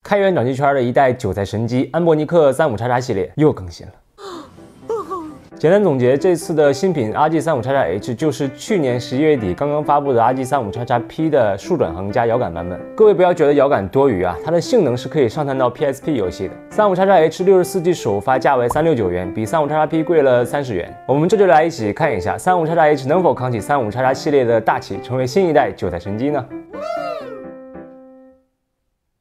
开源掌机圈的一代韭菜神机安博尼克35XX系列又更新了。简单总结，这次的新品 RG35XXH 就是去年11月底刚刚发布的 RG35XXP 的竖转横加摇杆版本。各位不要觉得摇杆多余啊，它的性能是可以上探到 PSP 游戏的。35XXH 64G 首发价为369元，比 35XXP 贵了30元。我们这就来一起看一下 35XXH 能否扛起 35XX 系列的大旗，成为新一代韭菜神机呢？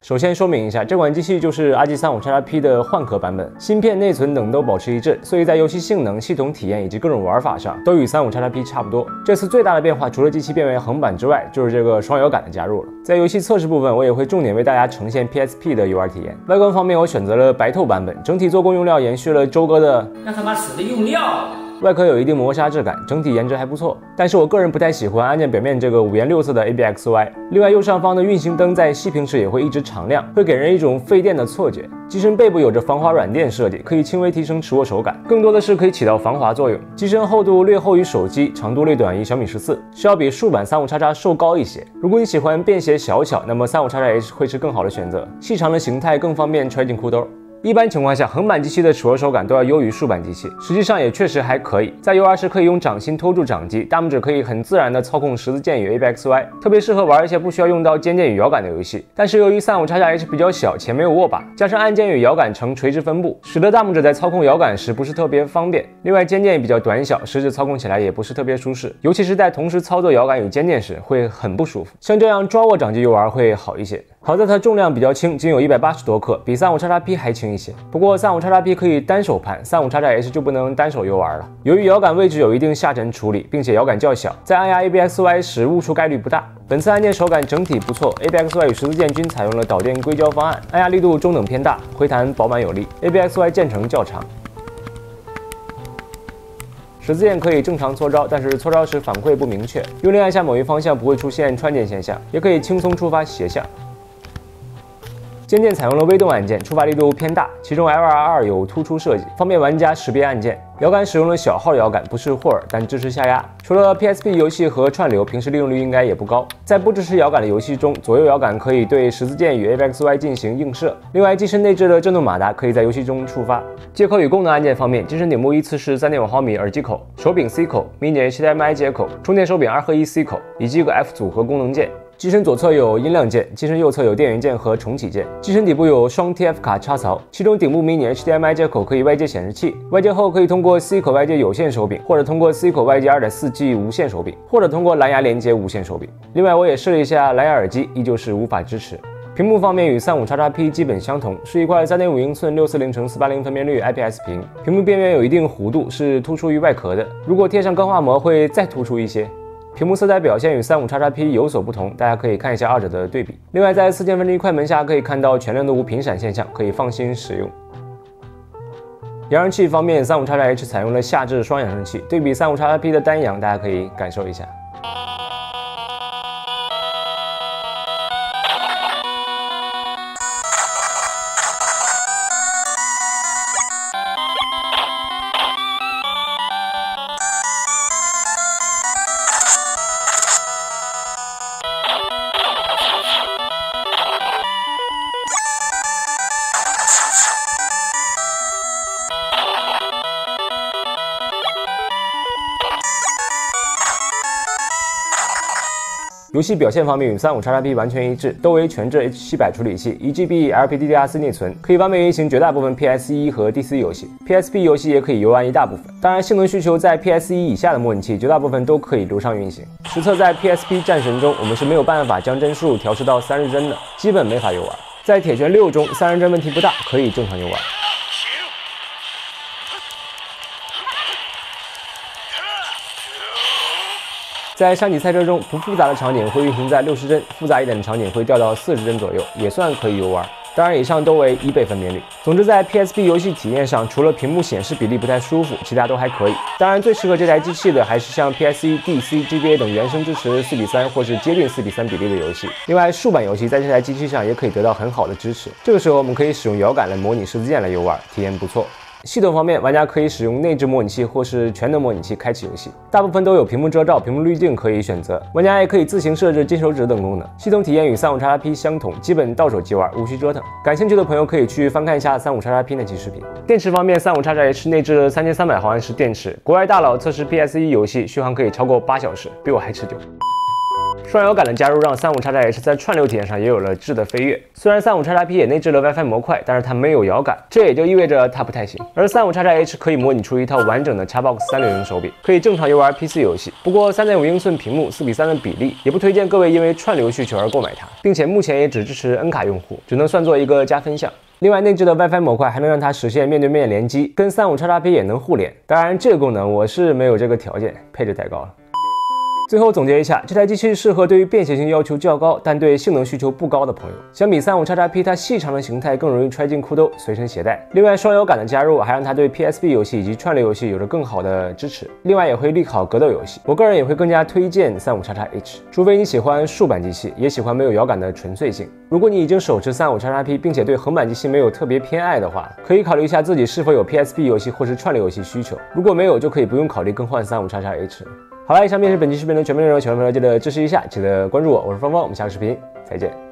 首先说明一下，这款机器就是 RG35XXP 的换壳版本，芯片、内存等都保持一致，所以在游戏性能、系统体验以及各种玩法上都与 35XXP 差不多。这次最大的变化，除了机器变为横版之外，就是这个双摇杆的加入了。在游戏测试部分，我也会重点为大家呈现 PSP 的 UR 体验。外观方面，我选择了白透版本，整体做工用料延续了周哥的让他妈死的用料。外壳有一定磨砂质感，整体颜值还不错，但是我个人不太喜欢按键表面这个五颜六色的 ABXY。另外，右上方的运行灯在熄屏时也会一直常亮，会给人一种费电的错觉。机身背部有着防滑软垫设计，可以轻微提升持握手感，更多的是可以起到防滑作用。机身厚度略厚于手机，长度略短于小米14，是要比竖版35XX瘦高一些。如果你喜欢便携小巧，那么 35XXH 会是更好的选择。细长的形态更方便揣进裤兜。一般情况下，横版机器的持握手感都要优于竖版机器，实际上也确实还可以。在 UR 时可以用掌心托住掌机，大拇指可以很自然的操控十字键与 ABXY， 特别适合玩一些不需要用到肩键与摇杆的游戏。但是由于 35XXH 比较小且没有握把，加上按键与摇杆呈垂直分布，使得大拇指在操控摇杆时不是特别方便。另外肩键也比较短小，食指操控起来也不是特别舒适，尤其是在同时操作摇杆与肩键时会很不舒服。像这样抓握掌机 UR 会好一些。好在它重量比较轻，仅有180多克，比 35XXP 还轻一些。不过 35XXP 可以单手盘， 35XXH 就不能单手游玩了。由于摇杆位置有一定下沉处理，并且摇杆较小，在按压 ABXY 时误触概率不大。本次按键手感整体不错 ，ABXY 与十字键均采用了导电硅胶方案，按压力度中等偏大，回弹饱满有力 ，ABXY 键程较长。十字键可以正常搓招，但是搓招时反馈不明确，用力按下某一方向不会出现穿键现象，也可以轻松触发斜向。肩键采用了微动按键，触发力度偏大，其中 LR2 有突出设计，方便玩家识别按键。摇杆使用了小号摇杆，不是霍尔，但支持下压。除了 PSP 游戏和串流，平时利用率应该也不高。在不支持摇杆的游戏中，左右摇杆可以对十字键与 ABXY 进行映射。另外，机身内置的震动马达可以在游戏中触发。接口与功能按键方面，机身顶部依次是 3.5 毫米耳机口、手柄 C 口、Mini HDMI 接口、充电手柄2合1 C 口，以及一个 F 组合功能键。机身左侧有音量键，机身右侧有电源键和重启键。机身底部有双 TF 卡插槽，其中顶部 Mini HDMI 接口可以外接显示器，外接后可以通过 C 口外接有线手柄，或者通过 C 口外接 2.4G 无线手柄，或者通过蓝牙连接无线手柄。另外，我也试了一下蓝牙耳机，依旧是无法支持。屏幕方面与 35XXP 基本相同，是一块 3.5 英寸640×480分辨率 IPS 屏，屏幕边缘有一定弧度，是突出于外壳的，如果贴上钢化膜会再突出一些。屏幕色彩表现与 35XXP 有所不同，大家可以看一下二者的对比。另外，在4键分离快门下可以看到全亮度无频闪现象，可以放心使用。扬声器方面 ，35XXH 采用了下置双扬声器，对比 35XXP 的单扬，大家可以感受一下。游戏表现方面与 35XXP 完全一致，都为全质 H700 处理器，1GB LPDDR4 内存，可以完美运行绝大部分 PS1 和 DC 游戏。PSP 游戏也可以游玩一大部分。当然，性能需求在 PS1 以下的模拟器，绝大部分都可以流畅运行。实测在 PSP 战神中，我们是没有办法将帧数调试到30帧的，基本没法游玩。在铁拳6中，30帧问题不大，可以正常游玩。在山脊赛车中，不复杂的场景会运行在60帧，复杂一点的场景会掉到40帧左右，也算可以游玩。当然，以上都为1倍分辨率。总之，在 PSP 游戏体验上，除了屏幕显示比例不太舒服，其他都还可以。当然，最适合这台机器的还是像 PS1、DC、GBA 等原生支持4:3或是接近4:3比例的游戏。另外，竖版游戏在这台机器上也可以得到很好的支持。这个时候，我们可以使用摇杆来模拟十字键来游玩，体验不错。系统方面，玩家可以使用内置模拟器或是全能模拟器开启游戏，大部分都有屏幕遮罩、屏幕滤镜可以选择。玩家也可以自行设置金手指等功能。系统体验与 35XP 相同，基本到手即玩，无需折腾。感兴趣的朋友可以去翻看一下 35XP 那期视频。电池方面，35XH 内置了3300毫安时电池，国外大佬测试 PS1 游戏续航可以超过8小时，比我还持久。双摇杆的加入让 35XH 在串流体验上也有了质的飞跃。虽然 35XP 也内置了 WiFi 模块，但是它没有摇杆，这也就意味着它不太行。而 35XH 可以模拟出一套完整的 Xbox 360手柄，可以正常游玩 PC 游戏。不过3.5英寸屏幕4:3的比例，也不推荐各位因为串流需求而购买它，并且目前也只支持 N 卡用户，只能算作一个加分项。另外，内置的 WiFi 模块还能让它实现面对面联机，跟 35XP 也能互联。当然，这个功能我是没有这个条件，配置太高了。最后总结一下，这台机器适合对于便携性要求较高，但对性能需求不高的朋友。相比 35XP， 它细长的形态更容易揣进裤兜，随身携带。另外，双摇杆的加入还让它对 PSP 游戏以及串流游戏有着更好的支持。另外，也会利好格斗游戏。我个人也会更加推荐 35XH， 除非你喜欢竖版机器，也喜欢没有摇杆的纯粹性。如果你已经手持 35XP， 并且对横版机器没有特别偏爱的话，可以考虑一下自己是否有 PSP 游戏或是串流游戏需求。如果没有，就可以不用考虑更换 35XH 了。好了，以上便是本期视频的全部内容，喜欢的朋友记得支持一下，记得关注我，我是芳芳，我们下个视频再见。